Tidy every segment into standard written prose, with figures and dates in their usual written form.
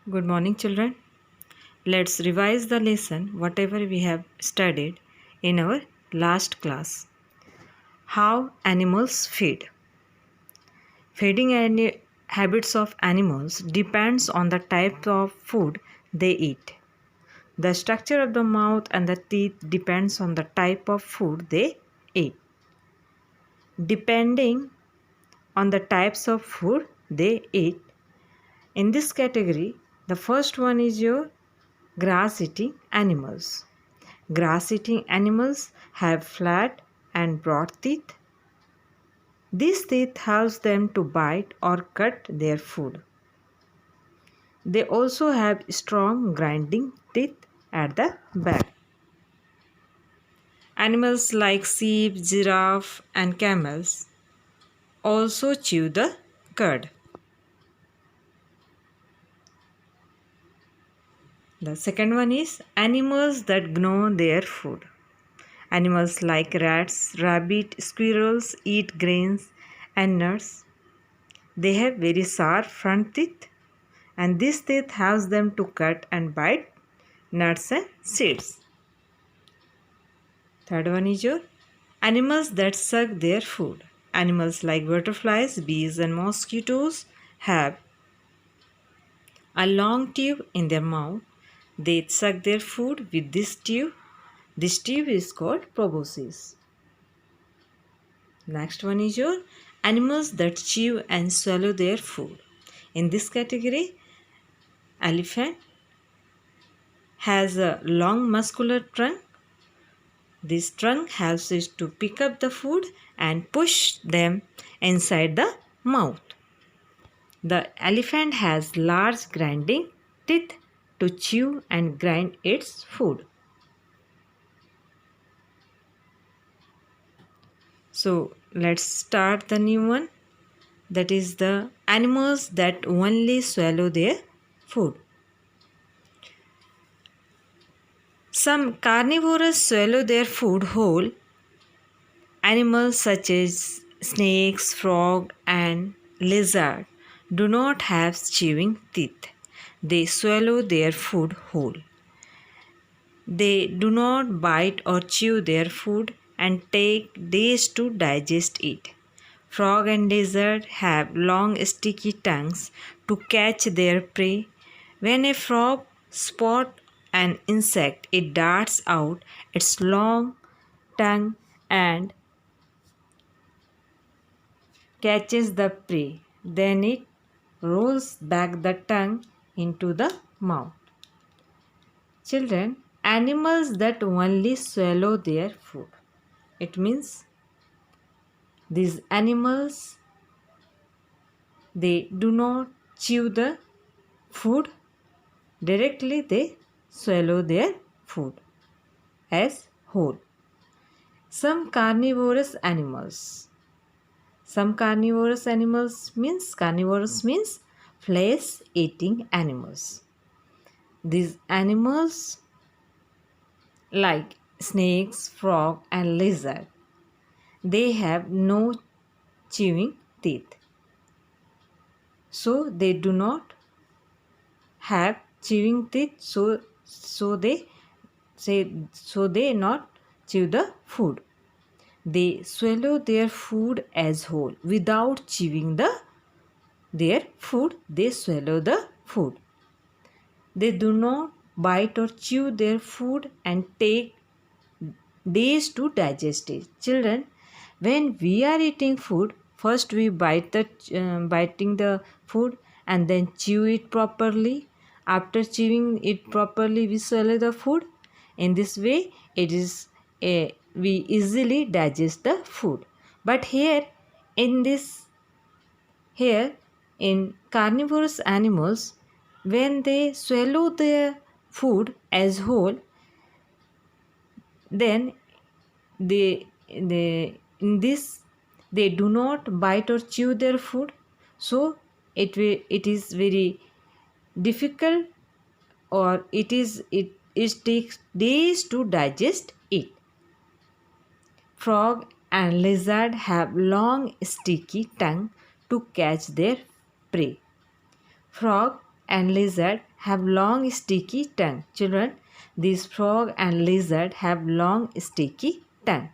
Good morning, children. Let's revise the lesson whatever we have studied in our last class. How animals feed. Feeding habits of animals depends on the type of food they eat. The structure of the mouth and the teeth depends on the type of food they eat. Depending on the types of food they eat, in this category, the first one is your grass eating animals. Grass eating animals have flat and broad teeth. These teeth helps them to bite or cut their food. They also have strong grinding teeth at the back. Animals like sheep, giraffe and camels also chew the cud. The second one is animals that gnaw their food. Animals like rats, rabbit, squirrels eat grains and nuts. They have very sharp front teeth, and this teeth helps them to cut and bite nuts and seeds. Third one is your animals that suck their food. Animals like butterflies, bees and mosquitoes have a long tube in their mouth. They suck their food with this tube. This tube is called proboscis. Next one is your animals that chew and swallow their food. In this category, elephant has a long muscular trunk. This trunk helps it to pick up the food and push them inside the mouth. The elephant has large grinding teeth to chew and grind its food. So let's start the new one. That is the animals that only swallow their food. Some carnivores swallow their food whole. Animals such as snakes, frog and lizard do not have chewing teeth. They swallow their food whole. They do not bite or chew their food and take days to digest it. Frog and lizard have long sticky tongues to catch their prey. When a frog spots an insect, it darts out its long tongue and catches the prey. Then it rolls back the tongue into the mouth. Children, animals that only swallow their food. It means these animals, they do not chew the food directly, they swallow their food as whole. Some carnivorous animals. Some carnivorous animals means flesh eating animals. These animals like snakes, frog and lizard, they have no chewing teeth. So they do not have chewing teeth, so they not chew the food. They swallow their food as whole without chewing their food. They swallow the food. They do not bite or chew their food and take days to digest it. Children, when we are eating food, first we biting the food and then chew it properly. After chewing it properly, we swallow the food. In this way, we easily digest the food. But here in carnivorous animals, when they swallow their food as whole, then they do not bite or chew their food, so it is very difficult, or it takes days to digest it. Frog and lizard have long sticky tongue to catch their prey. Frog and lizard have long sticky tongue. Children, this frog and lizard have long sticky tongue.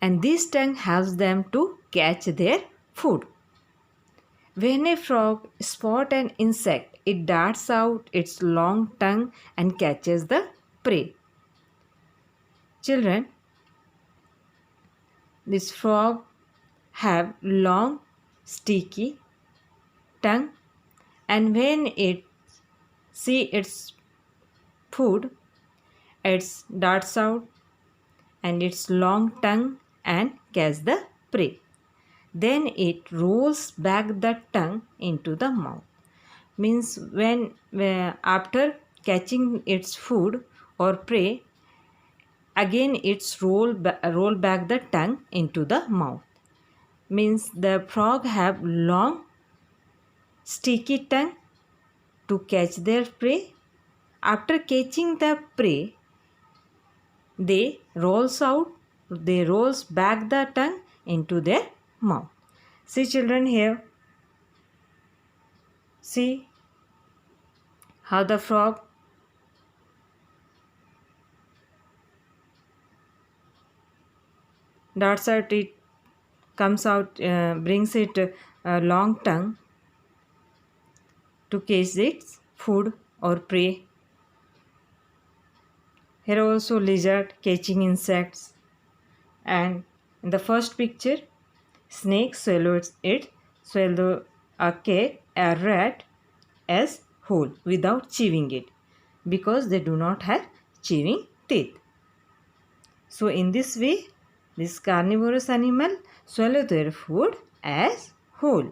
And this tongue helps them to catch their food. When a frog spots an insect, it darts out its long tongue and catches the prey. Children, this frog have long sticky tongue, and when it see its food, it darts out and its long tongue and catch the prey. Then it rolls back the tongue into the mouth. Means when after catching its food or prey, again it's roll back the tongue into the mouth. Means the frog have long sticky tongue to catch their prey. After catching the prey, they rolls back the tongue into their mouth. See children here. See how the frog darts out, it comes out, brings it a long tongue to catch its food or prey. Here also lizard catching insects. And in the first picture, snake swallows a cat, a rat as whole without chewing it, because they do not have chewing teeth. So in this way, this carnivorous animal swallow their food as whole.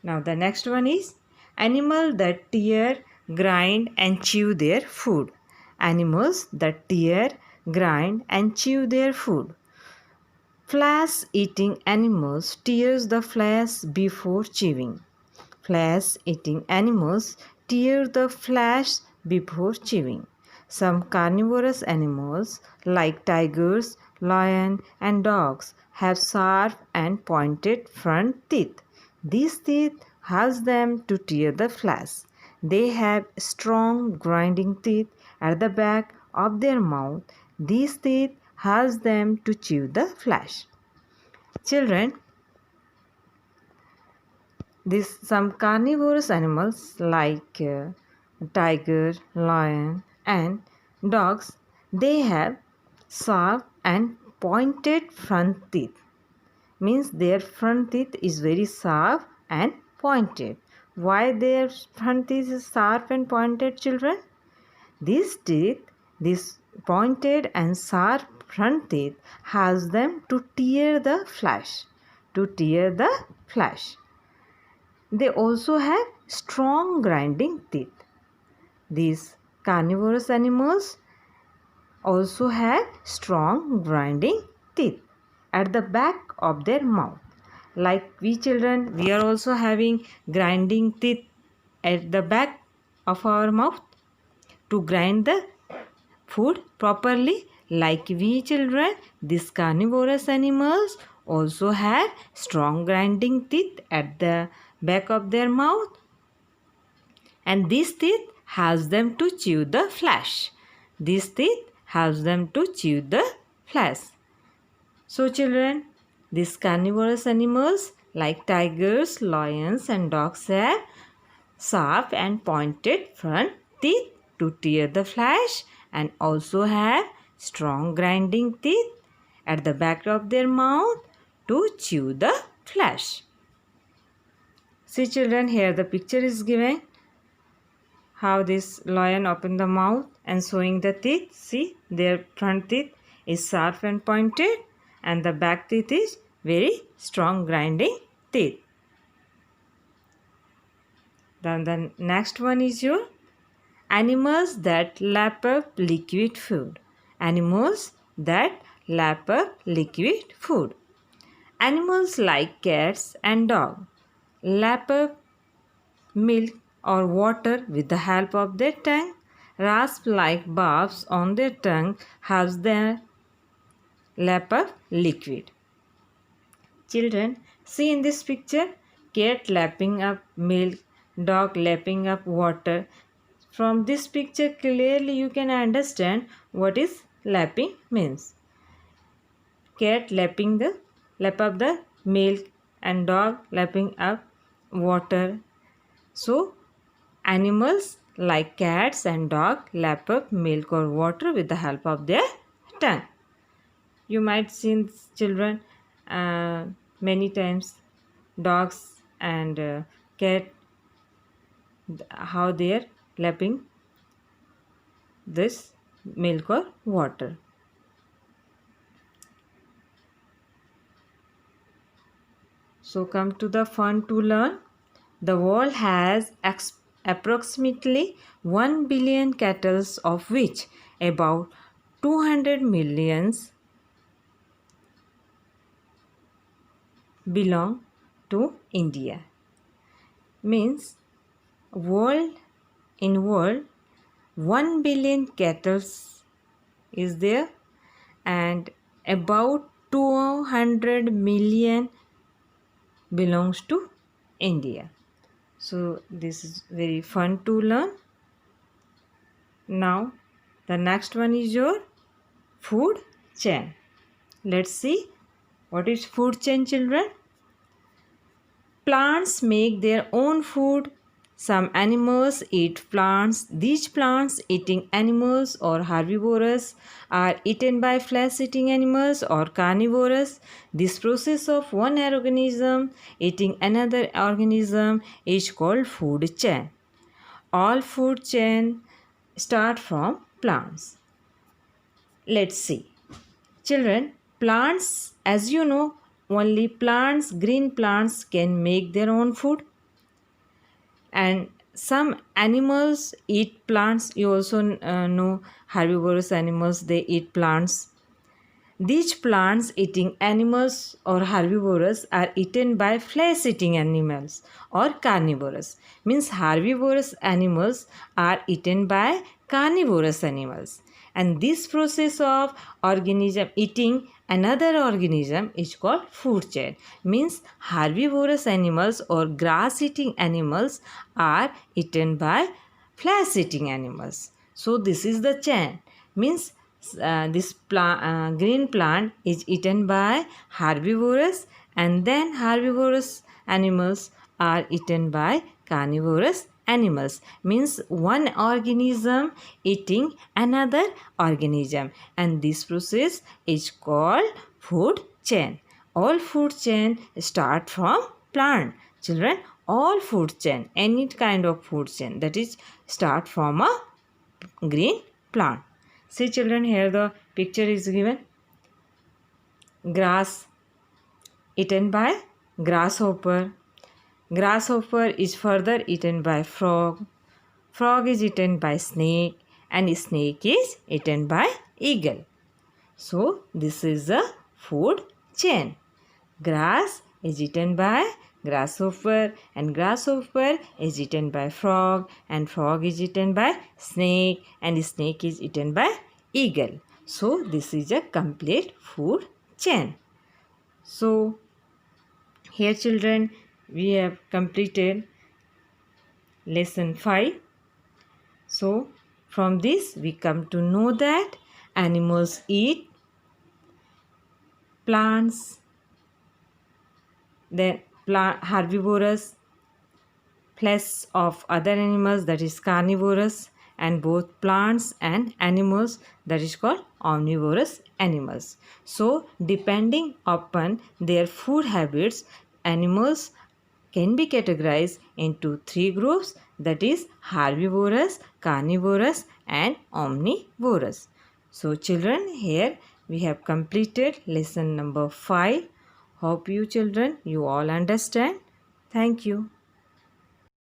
Now the next one is animal that tear, grind and chew their food. Animals that tear, grind and chew their food. Flesh-eating animals tears the flesh before chewing. Flesh-eating animals tear the flesh before chewing. Some carnivorous animals like tigers, lions and dogs have sharp and pointed front teeth. These teeth help them to tear the flesh. They have strong grinding teeth at the back of their mouth. These teeth help them to chew the flesh. Children, some carnivorous animals like tiger, lion and dogs, they have sharp and pointed front teeth. Means their front teeth is very sharp and pointed. Why their front teeth is sharp and pointed, children? These teeth, this pointed and sharp front teeth, has them to tear the flesh. They also have strong grinding teeth. These carnivorous animals also have strong grinding teeth at the back of their mouth. Like we children, we are also having grinding teeth at the back of our mouth to grind the food properly. Like we children, these carnivorous animals also have strong grinding teeth at the back of their mouth, and these teeth helps them to chew the flesh. So children, these carnivorous animals like tigers, lions and dogs have sharp and pointed front teeth to tear the flesh, and also have strong grinding teeth at the back of their mouth to chew the flesh. See children, here the picture is given how this lion opened the mouth and showing the teeth. See, their front teeth is sharp and pointed, and the back teeth is very strong grinding teeth. Then the next one is your animals that lap up liquid food. Animals that lap up liquid food. Animals like cats and dogs lap up milk or water with the help of their tongue. Rasp-like barbs on their tongue helps them lap up liquid. Children, see in this picture, cat lapping up milk, dog lapping up water. From this picture clearly you can understand what is lapping means. Cat lap up the milk and dog lapping up water. So animals like cats and dog lap up milk or water with the help of their tongue. You might see children many times dogs and cat how they are lapping this milk or water. So come to the fun to learn. The world has approximately 1 billion cattle, of which about 200 millions belong to India. Means world 1 billion cattle is there and about 200 million belongs to India. So this is very fun to learn. Now the next one is your food chain. Let's see what is food chain, children. Plants make their own food. Some animals eat plants. These plants eating animals or herbivorous are eaten by flesh eating animals or carnivorous. This process of one organism eating another organism is called food chain. All food chain start from plants. Let's see. Children, plants, as you know, only plants, green plants can make their own food. And some animals eat plants. You also know herbivorous animals, they eat plants. These plants eating animals or herbivorous are eaten by flesh eating animals or carnivorous. Means herbivorous animals are eaten by carnivorous animals. And this process of organism eating another organism is called food chain. Means herbivorous animals or grass eating animals are eaten by flesh eating animals. So this is the chain. Means this green plant is eaten by herbivorous and then herbivorous animals are eaten by carnivorous animals. Means one organism eating another organism, and this process is called food chain. All food chain start from plant. Children, all food chain, any kind of food chain, that is start from a green plant. See children, here the picture is given. Grass eaten by grasshopper. Grasshopper is further eaten by frog. Frog is eaten by snake and snake is eaten by eagle. So this is the food chain. Grass is eaten by grasshopper and grasshopper is eaten by frog and frog is eaten by snake and snake is eaten by eagle. So this is a complete food chain. So here children, we have completed lesson 5. So from this we come to know that animals eat plants, then herbivorous, flesh of other animals, that is carnivorous, and both plants and animals, that is called omnivorous animals. So depending upon their food habits, animals can be categorized into 3 groups, that is herbivorous, carnivorous and omnivorous. So children, here we have completed lesson number 5. Hope you children, you all understand. Thank you.